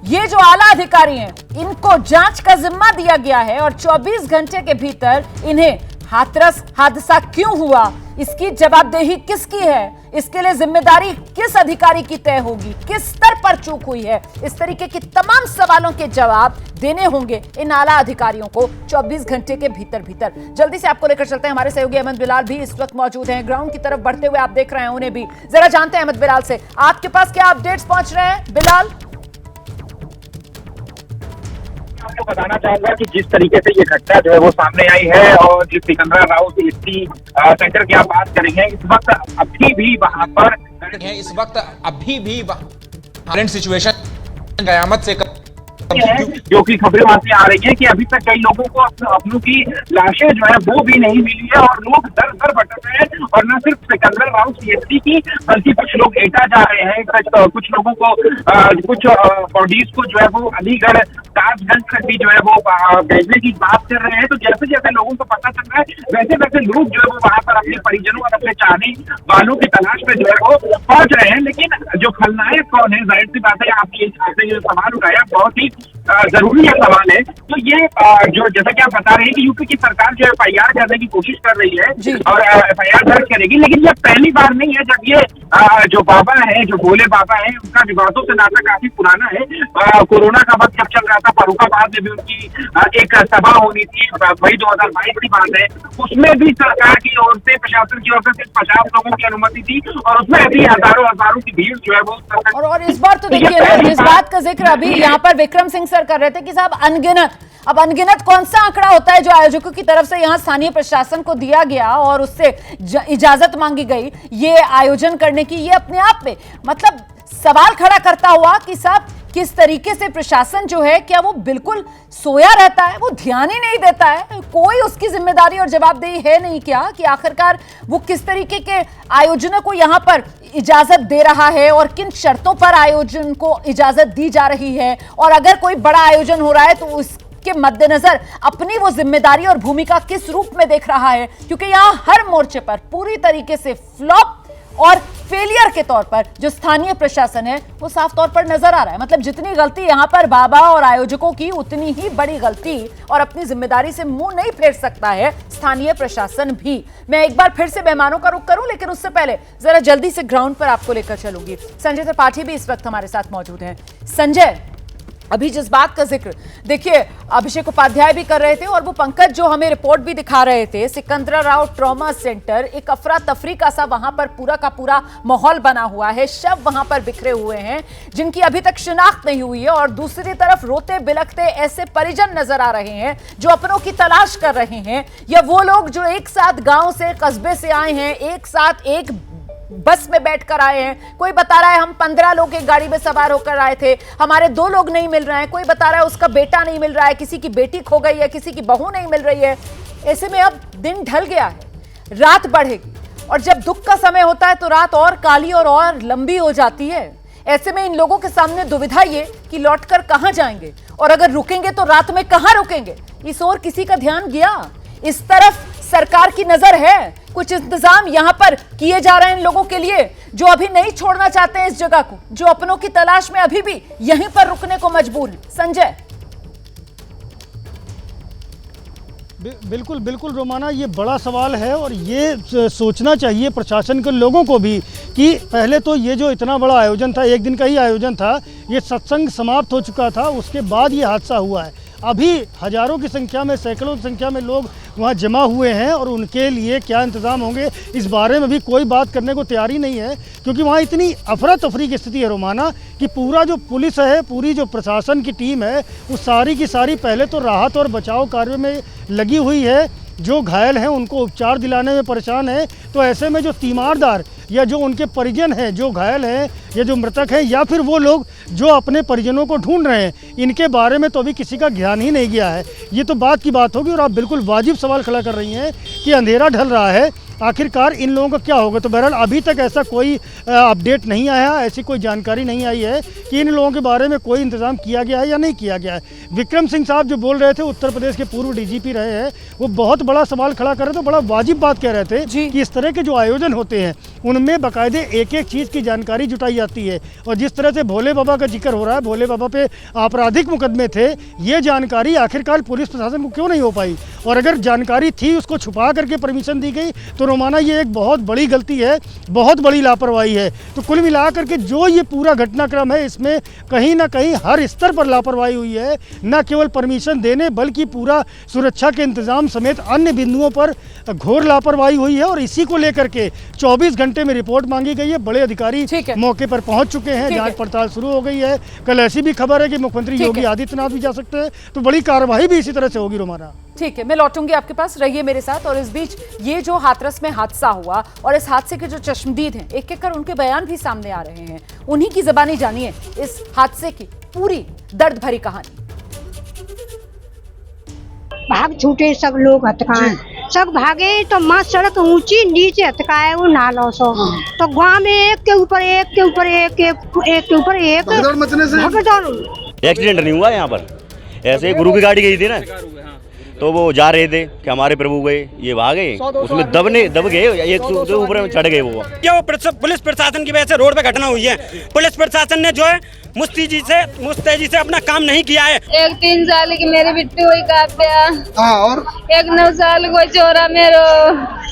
ये जो आला अधिकारी हैं, इनको जांच का जिम्मा दिया गया है और 24 घंटे के भीतर इन्हें हाथरस हादसा क्यों हुआ, इसकी जवाबदेही किसकी है, इसके लिए जिम्मेदारी किस अधिकारी की तय होगी, किस स्तर पर चूक हुई है, इस तरीके की तमाम सवालों के जवाब देने होंगे इन आला अधिकारियों को 24 घंटे के भीतर। जल्दी से आपको लेकर चलते हैं, हमारे सहयोगी अहमद बिलाल भी इस वक्त मौजूद हैं, ग्राउंड की तरफ बढ़ते हुए आप देख रहे हैं उन्हें भी। जरा जानते हैं अहमद बिलाल से, आपके पास क्या अपडेट्स पहुंच रहे हैं बिलाल? आपको बताना चाहूंगा कि जिस तरीके से ये घटना जो है वो सामने आई है और जिस सिकंदरा राव CSC सेंटर की आप बात करेंगे, इस वक्त अभी भी वहां पर करंट सिचुएशन कयामत से जो कि खबरें वहां से आ रही है कि अभी तक कई लोगों को अपनों की लाशें जो है वो भी नहीं मिली है और लोग दर दर भटक रहे हैं। और न सिर्फ सिकंदर राव CSC की, बल्कि कुछ लोग एटा जा रहे हैं, कुछ लोगों को कुछ बॉडीज को जो है वो अलीगढ़ ताजगंज तक भी जो है वो भेजने की बात कर रहे हैं। तो जैसे जैसे लोगों को पता चल रहा है वैसे वैसे लोग जो है वो वहां पर अपने परिजनों और अपने चाहने वालों की तलाश में जो है वो पहुंच रहे हैं। लेकिन जो खलनायक कौन है, जाहिर सी बात है, आपने जो सवाल उठाया बहुत ही जरूरी है सवाल है। तो ये जो जैसा कि आप बता रहे हैं कि यूपी की सरकार जो FIR करने की कोशिश कर रही है और FIR दर्ज करेगी, लेकिन ये पहली बार नहीं है जब ये जो बाबा है, जो भोले बाबा है, उनका विवादों से नाता काफी पुराना है। कोरोना का वक्त जब चल रहा था, फर्रुखाबाद में भी उनकी एक सभा होनी थी, वही 2022 की बात है, उसमें भी सरकार की ओर से, प्रशासन की ओर से सिर्फ 50 लोगों की अनुमति थी और उसमें भी हजारों की भीड़ जो है वो। और इस बार तो देखिए, इस बात का जिक्र अभी यहाँ पर विक्रम सिंह सर कर रहे थे कि साहब अब अनगिनत कौन सा आंकड़ा होता है जो आयोजकों की तरफ से यहां स्थानीय प्रशासन को दिया गया और उससे इजाजत मांगी गई ये आयोजन करने की, ये अपने आप में मतलब सवाल खड़ा करता हुआ कि साहब किस तरीके से प्रशासन जो है, क्या वो बिल्कुल सोया रहता है, वो ध्यान ही नहीं देता है, कोई उसकी जिम्मेदारी और जवाबदेही है नहीं क्या कि आखिरकार वो किस तरीके के आयोजनों को यहां पर इजाजत दे रहा है और किन शर्तों पर आयोजन को इजाजत दी जा रही है, और अगर कोई बड़ा आयोजन हो रहा है तो उसके मद्देनजर अपनी वो जिम्मेदारी और भूमिका किस रूप में देख रहा है, क्योंकि यहां हर मोर्चे पर पूरी तरीके से फ्लॉप और फेलियर के तौर पर जो स्थानीय प्रशासन है वो साफ तौर पर नजर आ रहा है। मतलब जितनी गलती यहां पर बाबा और आयोजकों की, उतनी ही बड़ी गलती और अपनी जिम्मेदारी से मुंह नहीं फेर सकता है स्थानीय प्रशासन भी। मैं एक बार फिर से मेहमानों का रुख करूं, लेकिन उससे पहले जरा जल्दी से ग्राउंड पर आपको लेकर चलूंगी। संजय त्रिपाठी भी इस वक्त हमारे साथ मौजूद हैं। संजय, अभी जिस बात का जिक्र देखिए अभिषेक उपाध्याय भी कर रहे थे और वो पंकज जो हमें रिपोर्ट भी दिखा रहे थे, सिकंदराराव ट्रॉमा सेंटर, एक अफरा तफरी का सा वहां पर पूरा का पूरा माहौल बना हुआ है, शव वहां पर बिखरे हुए हैं जिनकी अभी तक शिनाख्त नहीं हुई है, और दूसरी तरफ रोते बिलखते ऐसे परिजन नजर आ रहे हैं जो अपनों की तलाश कर रहे हैं, या वो लोग जो एक साथ गांव से, कस्बे से आए हैं, एक साथ एक बस में बैठकर आए हैं। कोई बता रहा है हम 15 लोग एक गाड़ी में सवार होकर आए थे, हमारे 2 लोग नहीं मिल रहे हैं, कोई बता रहा है उसका बेटा नहीं मिल रहा है, किसी की बेटी खो गई है, किसी की बहू नहीं मिल रही है। ऐसे में अब दिन ढल गया है, रात बढ़ेगी, और जब दुख का समय होता है तो रात और काली और लंबी हो जाती है। ऐसे में इन लोगों के सामने दुविधा ये कि लौटकर कहां जाएंगे, और अगर रुकेंगे तो रात में कहां रुकेंगे, इस ओर किसी का ध्यान गया? इस तरफ सरकार की नजर है, कुछ इंतजाम यहां पर किए जा रहे हैं इन लोगों के लिए जो अभी नहीं छोड़ना चाहते हैं इस जगह को, जो अपनों की तलाश में अभी भी यहीं पर रुकने को मजबूर हैं। संजय, बिल्कुल बिल्कुल रोमाना, ये बड़ा सवाल है और ये सोचना चाहिए प्रशासन के लोगों को भी कि पहले तो ये जो इतना बड़ा आयोजन था, एक दिन का ही आयोजन था, ये सत्संग समाप्त हो चुका था, उसके बाद ये हादसा हुआ है। अभी हजारों की संख्या में, सैकड़ों की संख्या में लोग वहाँ जमा हुए हैं और उनके लिए क्या इंतज़ाम होंगे इस बारे में भी कोई बात करने को तैयार ही नहीं है, क्योंकि वहाँ इतनी अफरा तफरी की स्थिति है रोमाना कि पूरा जो पुलिस है, पूरी जो प्रशासन की टीम है, वो सारी की सारी पहले तो राहत और बचाव कार्य में लगी हुई है, जो घायल हैं उनको उपचार दिलाने में परेशान है। तो ऐसे में जो तीमारदार या जो उनके परिजन हैं, जो घायल हैं या जो मृतक हैं, या फिर वो लोग जो अपने परिजनों को ढूंढ रहे हैं, इनके बारे में तो अभी किसी का ध्यान ही नहीं गया है। ये तो बात की बात होगी, और आप बिल्कुल वाजिब सवाल खड़ा कर रही हैं कि अंधेरा ढल रहा है, आखिरकार इन लोगों का क्या होगा। तो बहरहाल अभी तक ऐसा कोई अपडेट नहीं आया, ऐसी कोई जानकारी नहीं आई है कि इन लोगों के बारे में कोई इंतजाम किया गया है या नहीं किया गया है। विक्रम सिंह साहब जो बोल रहे थे, उत्तर प्रदेश के पूर्व डीजीपी रहे हैं, वो बहुत बड़ा सवाल खड़ा कर रहे थे, बड़ा वाजिब बात कह रहे थे कि इस तरह के जो आयोजन होते हैं उनमें बाकायदे एक एक चीज़ की जानकारी जुटाई जाती है, और जिस तरह से भोले बाबा का जिक्र हो रहा है, भोले बाबा पे आपराधिक मुकदमे थे, ये जानकारी आखिरकार पुलिस प्रशासन को क्यों नहीं हो पाई, और अगर जानकारी थी उसको छुपा करके परमिशन दी गई तो रोमाना ये एक बहुत बड़ी गलती है, बहुत बड़ी लापरवाही है। तो कुल मिलाकर के जो ये पूरा घटनाक्रम है, इसमें कहीं ना कहीं हर स्तर पर लापरवाही हुई है, न केवल परमिशन देने बल्कि पूरा सुरक्षा के इंतजाम समेत अन्य बिंदुओं पर घोर लापरवाही हुई है, और इसी को लेकर के 24 घंटे में रिपोर्ट मांगी गई है। बड़े अधिकारी मौके पर पहुंच चुके हैं, जांच पड़ताल शुरू हो गई है। कल ऐसी भी खबर है कि मुख्यमंत्री योगी आदित्यनाथ भी जा सकते हैं, तो बड़ी कार्रवाई भी इसी तरह से होगी रोमाना। ठीक है, मैं लौटूंगी आपके पास, रहिए मेरे साथ। और इस बीच ये जो हाथरस में हादसा हुआ और इस हादसे के जो चश्मदीद हैं, एक एक कर उनके बयान भी सामने आ रहे हैं, उन्हीं की ज़बानी जानिए इस हादसे की पूरी दर्द भरी कहानी। भाग छूटे सब लोग हथकाए, सब भागे तो माँ सड़क ऊंची नीचे हथकाए वो नालों सो, तो गाँव में एक के ऊपर एक के ऊपर एक के ऊपर एक भगदड़। एक्सीडेंट नहीं हुआ यहाँ पर, ऐसे गुरु की गाड़ी गई थी ना, तो वो जा रहे थे कि हमारे प्रभु गए, ये भागे, उसमें दब गए, एक ऊपर चढ़ गए। वो क्या पुलिस प्रशासन की वजह से रोड पे घटना हुई है। पुलिस प्रशासन ने जो है मुस्तैदी से अपना काम नहीं किया है। एक 3 साल की मेरी बिट्टी हुई काप्या, और एक 9 साल को छोरा मेरो।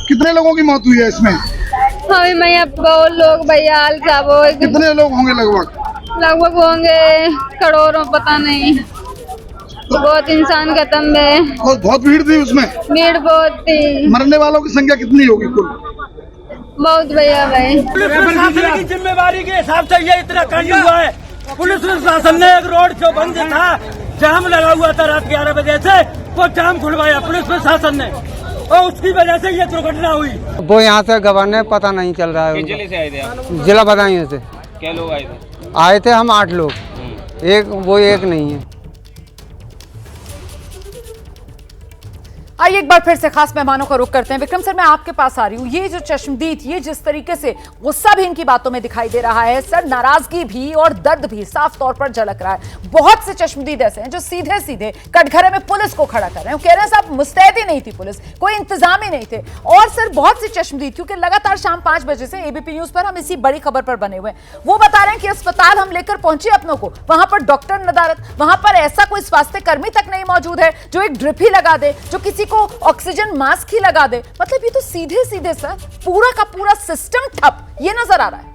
कितने लोगों की मौत हुई है इसमें? हमें मैं बहुत लोग भैया हाल साहब। कितने लोग होंगे लगभग? लगभग होंगे करोड़ों, पता नहीं, बहुत इंसान खत्म है। बहुत भीड़ थी उसमें? भीड़ बहुत थी। मरने वालों की संख्या कितनी होगी कुल? बहुत भैया भाई। पुलिस प्रशासन की जिम्मेवारी के हिसाब से ये इतना कांड हुआ है। पुलिस प्रशासन ने एक रोड जो बंद था जाम लगा हुआ था रात 11 बजे से, वो जाम खुलवाया पुलिस प्रशासन ने और उसकी वजह से ये दुर्घटना हुई। वो यहाँ से गवर्नर पता नहीं चल रहा है। जिले से आए थे आप? जिला बदायूं से। क्या लोग आए थे? आए थे हम 8 लोग, एक नहीं है। आइए एक बार फिर से खास मेहमानों का रुख करते हैं। विक्रम सर, मैं आपके पास आ रही हूँ। ये जो चश्मदीद, ये जिस तरीके से गुस्सा भी इनकी बातों में दिखाई दे रहा है सर, नाराजगी भी और दर्द भी साफ तौर पर झलक रहा है। बहुत से चश्मदीद ऐसे हैं जो सीधे सीधे कटघरे में पुलिस को खड़ा कर रहे हैं। वो कह रहे हैं साहब मुस्तैद ही नहीं थी पुलिस, कोई इंतजाम ही नहीं थे। और सर बहुत से चश्मदीद, क्योंकि लगातार शाम 5 बजे से एबीपी न्यूज पर हम इसी बड़ी खबर पर बने हुए हैं, वो बता रहे हैं कि अस्पताल हम लेकर पहुंचे अपनों को, वहां पर डॉक्टर नदारत, वहां पर ऐसा कोई स्वास्थ्य कर्मी तक नहीं मौजूद है जो एक ड्रिप ही लगा दे, जो किसी को ऑक्सीजन मास्क ही लगा दे। मतलब ये तो सीधे सीधे सर पूरा का पूरा सिस्टम ठप, ये नजर आ रहा है।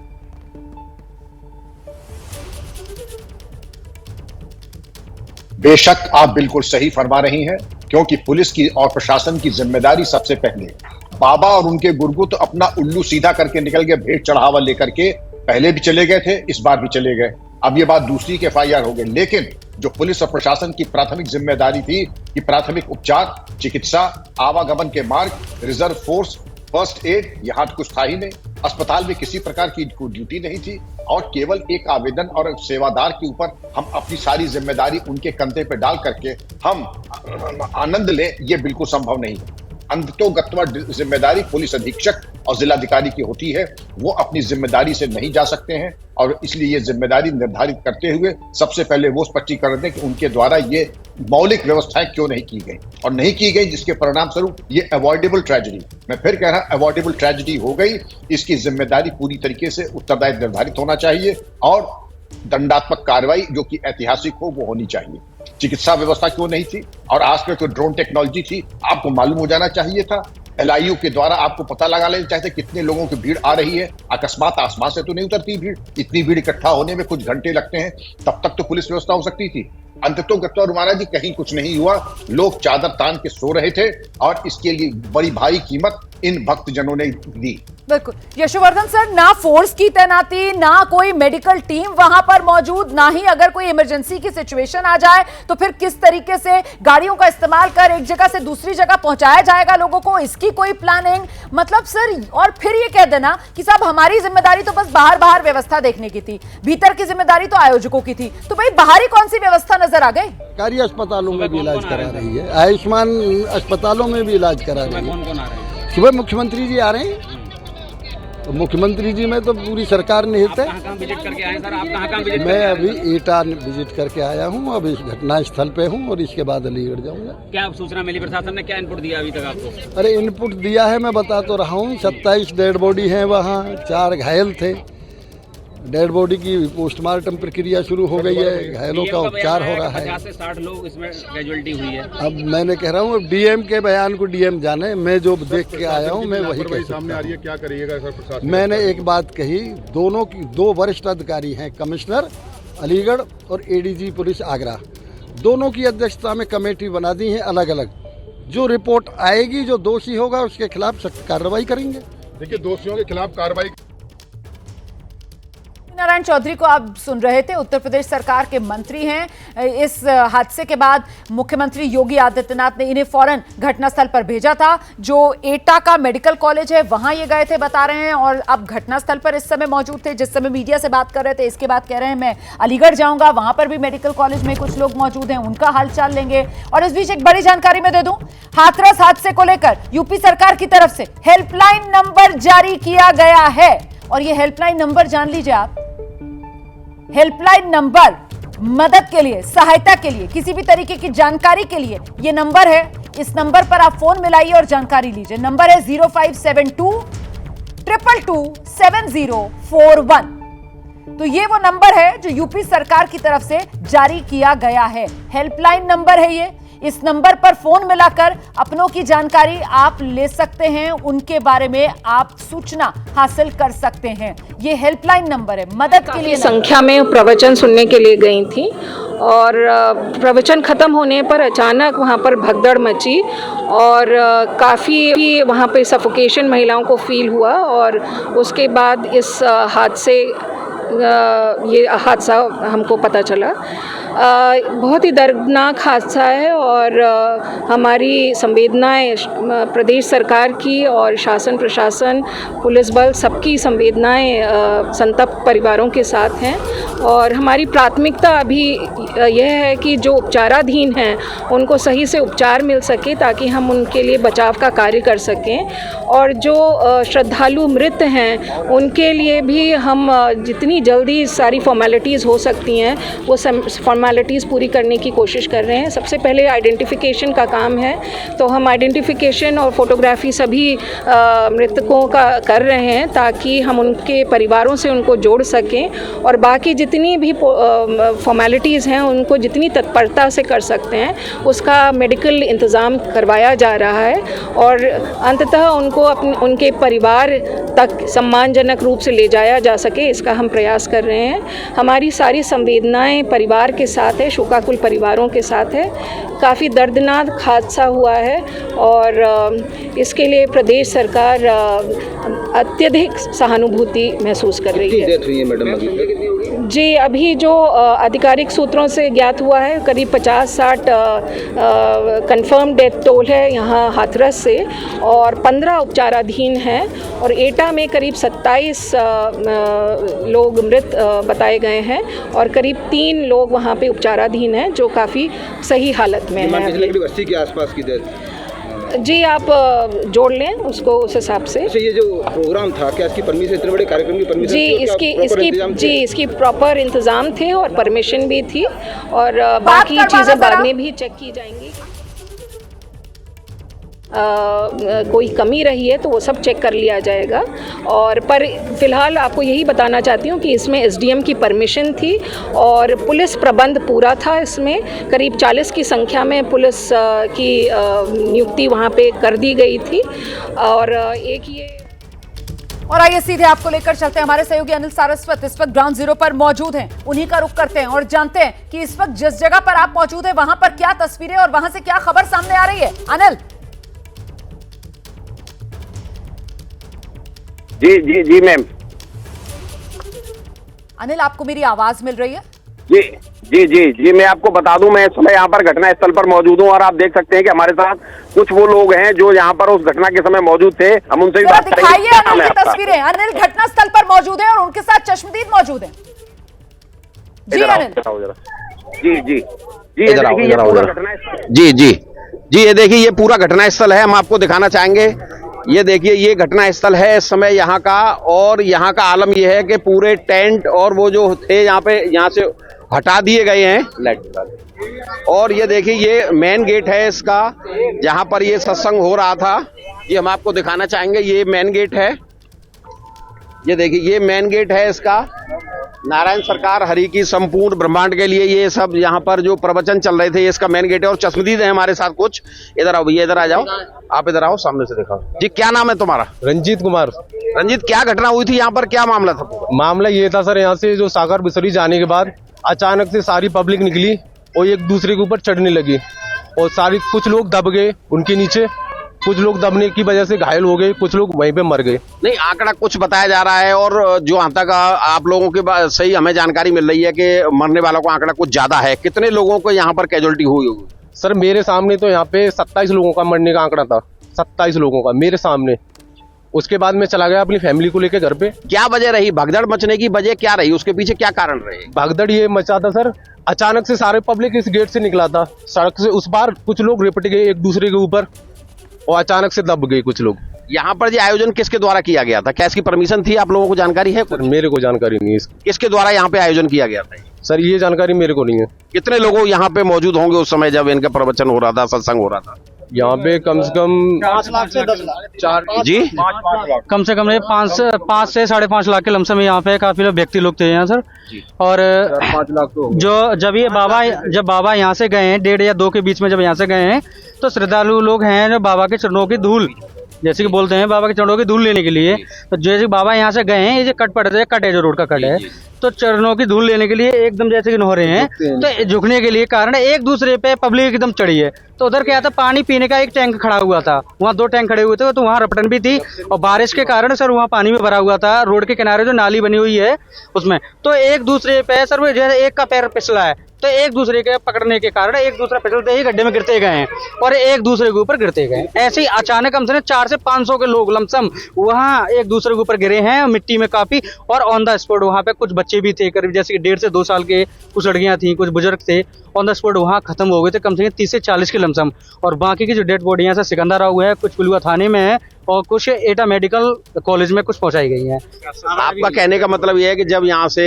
बेशक आप बिल्कुल सही फरमा रही हैं, क्योंकि पुलिस की और प्रशासन की जिम्मेदारी सबसे पहले। बाबा और उनके गुरगु तो अपना उल्लू सीधा करके निकल गए, भेंट चढ़ावा लेकर के। पहले भी चले गए थे, इस बार भी चले गए। अब ये बात दूसरी के FIR हो गई। लेकिन जो पुलिस और प्रशासन की प्राथमिक जिम्मेदारी थी कि प्राथमिक उपचार, चिकित्सा, आवागमन के मार्ग, रिजर्व फोर्स, फर्स्ट एड, यहाँ तो कुछ था ही नहीं। अस्पताल में किसी प्रकार की ड्यूटी नहीं थी और केवल एक आवेदन और सेवादार के ऊपर हम अपनी सारी जिम्मेदारी उनके कंधे पे डाल करके हम आनंद लें, ये बिल्कुल संभव नहीं है। अंततोगत्वा जिम्मेदारी पुलिस अधीक्षक और जिलाधिकारी की होती है। वो अपनी जिम्मेदारी से नहीं जा सकते हैं और इसलिए ये जिम्मेदारी निर्धारित करते हुए सबसे पहले वो स्पष्टीकरण दें कि उनके द्वारा ये मौलिक व्यवस्थाएं क्यों नहीं की गई और नहीं की गई, जिसके परिणाम स्वरूप ये अवॉइडेबल ट्रेजेडी, मैं फिर कह रहा अवॉइडेबल ट्रेजेडी हो गई। इसकी जिम्मेदारी पूरी तरीके से उत्तरदायी निर्धारित होना चाहिए और दंडात्मक कार्रवाई जो कि ऐतिहासिक हो वो होनी चाहिए। चिकित्सा व्यवस्था क्यों नहीं थी? और आज में तो ड्रोन टेक्नोलॉजी थी, आपको मालूम हो जाना चाहिए था। LIU के द्वारा आपको पता लगा लेना चाहिए कितने लोगों की भीड़ आ रही है। अकस्मात आसमान से तो नहीं उतरती भीड़, इतनी भीड़ इकट्ठा होने में कुछ घंटे लगते हैं, तब तक तो पुलिस व्यवस्था हो सकती थी। अंततोगत्वा रुमाना जी कहीं कुछ नहीं हुआ, लोग चादर तान के सो रहे थे और इसके लिए बड़ी भारी कीमत इन भक्तजनों ने दी। बिल्कुल यशोवर्धन सर, ना फोर्स की तैनाती, ना कोई मेडिकल टीम वहां पर मौजूद, ना ही अगर कोई इमरजेंसी की सिचुएशन आ जाए तो फिर किस तरीके से गाड़ियों का इस्तेमाल कर एक जगह से दूसरी जगह पहुंचाया जाएगा लोगों को, इसकी कोई प्लानिंग। मतलब सर, और फिर ये कह देना कि साहब हमारी जिम्मेदारी तो बस बाहर व्यवस्था देखने की थी, भीतर की जिम्मेदारी तो आयोजकों की थी। तो भाई बाहरी कौन सी व्यवस्था नजर आ गई? सरकारी अस्पतालों में भी इलाज करा रही है, आयुष्मान अस्पतालों में भी इलाज करा रही है। सुबह मुख्यमंत्री जी आ रहे हैं, तो मुख्यमंत्री जी में तो पूरी सरकार निहित है। विजिट करके आए सर, आप कहाँ विजिट? मैं अभी एटा विजिट करके आया हूँ, अब इस घटना स्थल पे हूँ और इसके बाद अलीगढ़ जाऊंगा। क्या सूचना मिली? प्रशासन ने क्या इनपुट दिया अभी तक आपको? अरे इनपुट दिया है, मैं बता तो रहा हूँ। 27 डेड बॉडी है वहाँ, 4 घायल थे। डेड बॉडी की पोस्टमार्टम प्रक्रिया शुरू हो गई है, घायलों का उपचार हो रहा है। 50 से 60 लोग इसमें कैजुअल्टी हुई है। अब मैंने कह रहा हूँ डीएम के बयान को डीएम जाने, मैं जो देख के आया हूँ मैं वही कह सामने आ रही है। क्या करिएगा सर प्रशासन? मैंने एक बात कही, दोनों की 2 वरिष्ठ अधिकारी हैं, कमिश्नर अलीगढ़ और ADG पुलिस आगरा, दोनों की अध्यक्षता में कमेटी बना दी है अलग अलग। जो रिपोर्ट आएगी, जो दोषी होगा उसके खिलाफ सख्त कार्रवाई करेंगे। देखिए, दोषियों के खिलाफ कार्रवाई। नारायण चौधरी को आप सुन रहे थे, उत्तर प्रदेश सरकार के मंत्री हैं। इस हादसे के बाद मुख्यमंत्री योगी आदित्यनाथ ने इन्हें फौरन घटनास्थल पर भेजा था। जो एटा का मेडिकल कॉलेज है वहां ये गए थे बता रहे हैं, और अब घटनास्थल पर इस समय मौजूद थे। जिस समय मीडिया से बात कर रहे थे, इसके बाद कह रहे हैं मैं अलीगढ़ जाऊंगा, वहां पर भी मेडिकल कॉलेज में कुछ लोग मौजूद हैं, उनका हालचाल लेंगे। और इस बीच एक बड़ी जानकारी मैं दे दूं, हाथरस हादसे को लेकर यूपी सरकार की तरफ से हेल्पलाइन नंबर जारी किया गया है। और ये हेल्पलाइन नंबर जान लीजिए आप, हेल्पलाइन नंबर मदद के लिए, सहायता के लिए, किसी भी तरीके की जानकारी के लिए ये नंबर है। इस नंबर पर आप फोन मिलाइए और जानकारी लीजिए। नंबर है 0572 222 7041। तो ये वो नंबर है जो यूपी सरकार की तरफ से जारी किया गया है, हेल्पलाइन नंबर है ये। इस नंबर पर फोन मिलाकर अपनों की जानकारी आप ले सकते हैं, उनके बारे में आप सूचना हासिल कर सकते हैं। ये हेल्पलाइन नंबर है, मदद के लिए। संख्या में प्रवचन सुनने के लिए गई थी और प्रवचन खत्म होने पर अचानक वहाँ पर भगदड़ मची और काफ़ी वहाँ पे सफोकेशन महिलाओं को फील हुआ और उसके बाद इस ये हादसा हमको पता चला। बहुत ही दर्दनाक हादसा है और हमारी संवेदनाएं प्रदेश सरकार की और शासन प्रशासन पुलिस बल सबकी संवेदनाएं संतप्त परिवारों के साथ हैं और हमारी प्राथमिकता अभी यह है कि जो उपचाराधीन हैं उनको सही से उपचार मिल सके ताकि हम उनके लिए बचाव का कार्य कर सकें और जो श्रद्धालु मृत हैं उनके लिए भी हम जितनी जल्दी सारी फॉर्मेलिटीज़ हो सकती हैं वो फॉर्मेलिटीज़ पूरी करने की कोशिश कर रहे हैं। सबसे पहले आइडेंटिफिकेशन का काम है, तो हम आइडेंटिफिकेशन और फोटोग्राफी सभी मृतकों का कर रहे हैं ताकि हम उनके परिवारों से उनको जोड़ सकें और बाकी जितनी भी फॉर्मेलिटीज़ हैं उनको जितनी तत्परता से कर सकते हैं उसका मेडिकल इंतज़ाम करवाया जा रहा है और अंततः उनको उनके परिवार तक सम्मानजनक रूप से ले जाया जा सके इसका हम प्रयास कर रहे हैं। हमारी सारी संवेदनाएं परिवार के साथ है, शोकाकुल परिवारों के साथ है। काफ़ी दर्दनाक हादसा हुआ है और इसके लिए प्रदेश सरकार अत्यधिक सहानुभूति महसूस कर रही है। जी, अभी जो आधिकारिक सूत्रों से ज्ञात हुआ है करीब 50-60 कंफर्म डेथ टोल है यहाँ हाथरस से और 15 उपचाराधीन हैं और एटा में करीब 27 लोग मृत बताए गए हैं और करीब 3 लोग वहाँ पे उपचाराधीन हैं जो काफ़ी सही हालत में हैं। बस्ती के आसपास की डेथ जी, आप जोड़ लें उसको उस हिसाब से। अच्छा, ये जो प्रोग्राम था क्या इसकी परमिशन, इतने बड़े कार्यक्रम की परमिशन जी, इसकी प्रॉपर इंतज़ाम थे और परमिशन भी थी और बाकी चीज़ें बाद में भी चेक की जाएंगी। कोई कमी रही है तो वो सब चेक कर लिया जाएगा और पर फिलहाल आपको यही बताना चाहती हूँ कि इसमें एसडीएम की परमिशन थी और पुलिस प्रबंध पूरा था। इसमें करीब 40 की संख्या में पुलिस की नियुक्ति वहाँ पे कर दी गई थी और एक ये और आइए सीधे आपको लेकर चलते हैं। हमारे सहयोगी अनिल सारस्वत इस वक्त ग्राउंड जीरो पर मौजूद हैं, उन्हीं का रुख करते हैं और जानते हैं कि इस वक्त जिस जगह पर आप मौजूद हैं वहां पर क्या तस्वीरें और वहां से क्या खबर सामने आ रही है। अनिल। जी मैम। अनिल, आपको मेरी आवाज मिल रही है? जी, मैं आपको बता दूं, मैं इस समय यहाँ पर घटना स्थल पर मौजूद हूँ और आप देख सकते हैं कि हमारे साथ कुछ वो लोग हैं जो यहाँ पर उस घटना के समय मौजूद थे। हम उनसे भी बात करेंगे। दिखाइए अनिल की तस्वीरें। अनिल घटना स्थल पर मौजूद है और उनके साथ चश्मदीद मौजूद है। जी अनिल। जी, ये देखिए ये पूरा घटना स्थल है, हम आपको दिखाना चाहेंगे। ये देखिए ये घटना स्थल है इस समय यहाँ का और यहाँ का आलम यह है कि पूरे टेंट और वो जो थे यहाँ से हटा दिए गए हैं और ये देखिए ये मेन गेट है इसका जहाँ पर ये सत्संग हो रहा था। ये हम आपको दिखाना चाहेंगे, ये मेन गेट है। ये देखिए ये मेन गेट है इसका। नारायण सरकार हरि की संपूर्ण ब्रह्मांड के लिए ये सब यहाँ पर जो प्रवचन चल रहे थे इसका मेन गेट है और चश्मदीद है हमारे साथ कुछ। इधर आओ भैया, इधर आ जाओ, आप इधर आओ, सामने से दिखाओ। जी, क्या नाम है तुम्हारा? रंजीत कुमार। रंजीत, क्या घटना हुई थी यहाँ पर, क्या मामला था? मामला ये था सर, यहाँ से जो सागर बिसरी जाने के बाद अचानक से सारी पब्लिक निकली और एक दूसरे के ऊपर चढ़ने लगी और कुछ लोग दब गए उनके नीचे, कुछ लोग दबने की वजह से घायल हो गए, कुछ लोग वहीं पे मर गए। नहीं, आंकड़ा कुछ बताया जा रहा है और जो यहाँ तक आप लोगों के सही हमें जानकारी मिल रही है कि मरने वालों का आंकड़ा कुछ ज्यादा है। कितने लोगों को यहाँ पर कैजुअलिटी हुई होगी? सर मेरे सामने तो यहाँ पे 27 लोगों का मरने का आंकड़ा था, 27 लोगों का मेरे सामने। उसके बाद मैं चला गया अपनी फैमिली को लेकर घर पे। क्या वजह रही भगदड़ मचने की, वजह क्या रही, उसके पीछे क्या कारण रहे? भगदड़ ये मचा था सर, अचानक से सारे पब्लिक इस गेट से निकला था, सड़क से उस पार कुछ लोग रिपट गए एक दूसरे के ऊपर और अचानक से दब गए कुछ लोग। यहाँ पर ये आयोजन किसके द्वारा किया गया था, क्या इसकी परमिशन थी, आप लोगों को जानकारी है? मेरे को जानकारी नहीं है। किसके द्वारा यहाँ पे आयोजन किया गया था? सर ये जानकारी मेरे को नहीं है। कितने लोग यहाँ पे मौजूद होंगे उस समय जब इनका प्रवचन हो रहा था, सत्संग हो रहा था? यहाँ पे कम से कम 5 लाख से 10 लाख। जी, कम से कम 5 से 5.5 लाख के लमसम यहाँ पे काफी व्यक्ति लोग थे यहाँ सर। और 5 लाख तो जो जब बाबा यहाँ से गए हैं 1.5 या 2 के बीच में जब यहाँ से गए हैं तो श्रद्धालु लोग हैं जो बाबा के चरणों की धूल, जैसे कि बोलते हैं बाबा के चरणों की धूल लेने के लिए, तो जैसे बाबा यहाँ से गए हैं, ये जो कट है जो रोड का कट है, तो चरणों की धूल लेने के लिए एकदम जैसे कि नहा रहे हैं तो झुकने के लिए कारण एक दूसरे पे पब्लिक एकदम चढ़ी है। तो उधर क्या था, पानी पीने का एक टैंक खड़ा हुआ था, वहाँ 2 टैंक खड़े हुए थे, तो वहाँ रपटन भी थी और बारिश के कारण सर वहाँ पानी में भरा हुआ था। रोड के किनारे जो नाली बनी हुई है उसमें तो एक दूसरे पे सर जैसे एक का पैर फिसला है तो एक दूसरे के पकड़ने के कारण एक दूसरा फिसलते ही गड्ढे में गिरते गए हैं और एक दूसरे के ऊपर गिरते गए। ऐसे ही अचानक कम से कम 400 से 500 के लोग लमसम वहाँ एक दूसरे के ऊपर गिरे हैं मिट्टी में काफी, और ऑन द स्पॉट वहाँ पे कुछ बच्चे भी थे, करीब जैसे कि 1.5 से 2 साल के, कुछ लड़कियां थी, कुछ बुजुर्ग थे, ऑन द स्पॉट वहाँ खत्म हो गए थे, कम से कम 30 से 40 के लमसम। और बाकी की जो डेड बॉडियां हैं सिकंदर राव है, कुछ पुलवा थाने में है और कुछ एटा मेडिकल कॉलेज में कुछ पहुंचाई गई हैं। आपका कहने का मतलब यह है कि जब यहाँ से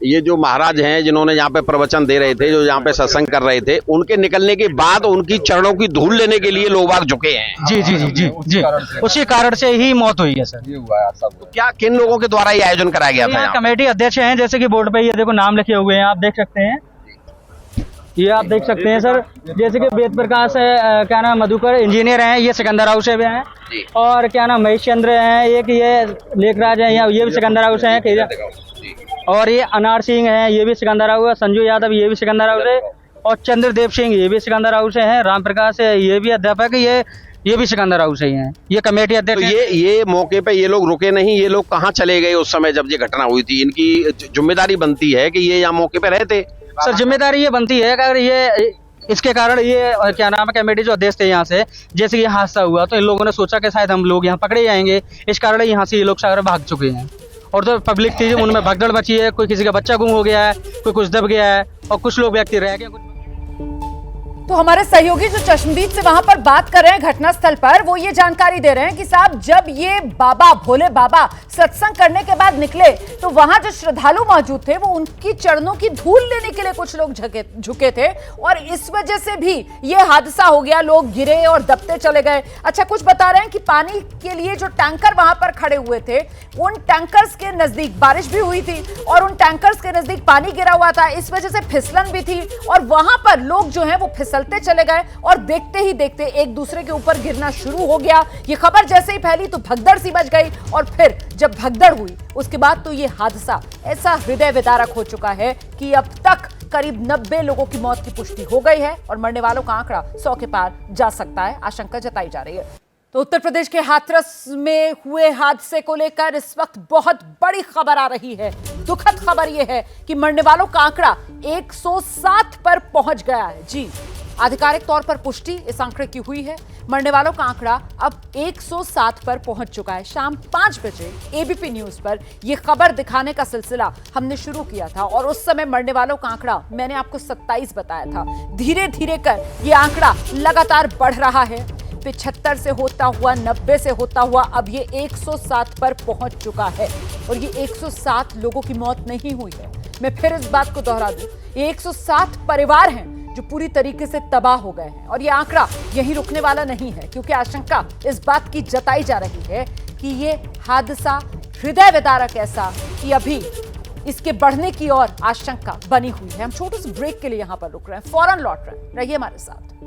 ये जो महाराज हैं जिन्होंने यहाँ पे प्रवचन दे रहे थे, जो यहाँ पे सत्संग कर रहे थे, उनके निकलने के बाद उनकी चरणों की धूल लेने के लिए लोग बाग झुके हैं। जी जी जी जी जी, उसी कारण से ही मौत हुई है सर। तो क्या किन लोगों के द्वारा ये आयोजन कराया गया था? कमेटी अध्यक्ष हैं, जैसे कि बोर्ड पे ये देखो नाम लिखे हुए हैं, आप देख सकते हैं, ये आप देख सकते हैं सर, जैसे कि वेद प्रकाश है, क्या नाम मधुकर इंजीनियर हैं, ये सिकंदर हाउस से हैं, और क्या नाम महेश चंद्र हैं, एक ये लेखराज है, ये भी सिकंदर हाउस है, और ये अनार सिंह है, ये भी सिकंदर हाउस है, संजू यादव ये भी सिकंदर हाउस है, और चंद्रदेव सिंह ये भी सिकंदर हाउस से हैं, राम प्रकाश है ये भी अध्यापक है, ये भी सिकंदर हाउस से हैं, ये कमेटी अध्यक्ष। तो ये मौके पे ये लोग रुके नहीं, ये लोग कहाँ चले गए उस समय जब ये घटना हुई थी? इनकी जिम्मेदारी बनती है कि ये यहाँ मौके पे रहते। सर जिम्मेदारी ये बनती है, अगर ये इसके कारण ये क्या नाम है कमेटी जो अध्यक्ष थे यहाँ से, जैसे कि हादसा हुआ तो इन लोगों ने सोचा कि शायद हम लोग यहाँ पकड़े जाएंगे, इस कारण यहाँ से ये लोग सारे भाग चुके हैं। और जो पब्लिक थी उनमें भगदड़ मची है, कोई किसी का बच्चा गुम हो गया है, कोई कुछ दब गया है, और कुछ लोग व्यक्ति रह गए। तो हमारे सहयोगी जो चश्मदीद से वहां पर बात कर रहे हैं घटनास्थल पर, वो ये जानकारी दे रहे हैं कि साहब जब ये बाबा भोले बाबा सत्संग करने के बाद निकले तो वहां जो श्रद्धालु मौजूद थे वो उनकी चरणों की धूल लेने के लिए कुछ लोग झुके थे, और इस वजह से भी ये हादसा हो गया, लोग गिरे और दबते चले गए। अच्छा, कुछ बता रहे हैं कि पानी के लिए जो टैंकर वहां पर खड़े हुए थे, उन टैंकर्स के नजदीक बारिश भी हुई थी और उन टैंकर्स के नजदीक पानी गिरा हुआ था, इस वजह से फिसलन भी थी, और वहां पर लोग जो है वो फिसलते चले गए और देखते ही देखते एक दूसरे के ऊपर गिरना शुरू हो गया। ये खबर जैसे ही फैली तो भगदड़ सी मच गई, और फिर जब भगदड़ हुई उसके बाद तो ये हादसा ऐसा हृदय विदारक हो चुका है कि अब तक करीब 90 लोगों की मौत की पुष्टि हो गई है और मरने वालों का आंकड़ा 100 के पार जा सकता है, आशंका जताई जा रही है। तो उत्तर प्रदेश के हाथरस में हुए हादसे को लेकर इस वक्त बहुत बड़ी खबर आ रही है। दुखद खबर यह है कि मरने वालों का आंकड़ा 107 पर पहुंच गया है। जी, आधिकारिक तौर पर पुष्टि इस आंकड़े की हुई है। मरने वालों का आंकड़ा अब 107 पर पहुंच चुका है। शाम 5 बजे एबीपी न्यूज पर यह खबर दिखाने का सिलसिला हमने शुरू किया था और उस समय मरने वालों का आंकड़ा मैंने आपको 27 बताया था। धीरे धीरे कर यह आंकड़ा लगातार बढ़ रहा है। 75 से होता हुआ 90 से होता हुआ अब ये 107 पर पहुंच चुका है, और ये 107 लोगों की मौत नहीं हुई है। मैं फिर इस बात को दोहरा दूं, ये 107 परिवार हैं जो पूरी तरीके से तबाह हो गए हैं, और ये आंकड़ा यहीं रुकने वाला नहीं है, क्योंकि आशंका इस बात की जताई जा रही है कि ये हादसा हृदय विदारक ऐसा कि अभी इसके बढ़ने की और आशंका बनी हुई है। हम छोटे से ब्रेक के लिए यहां पर रुक रहे हैं, फौरन लौट रहे हैं, रहिए हमारे साथ।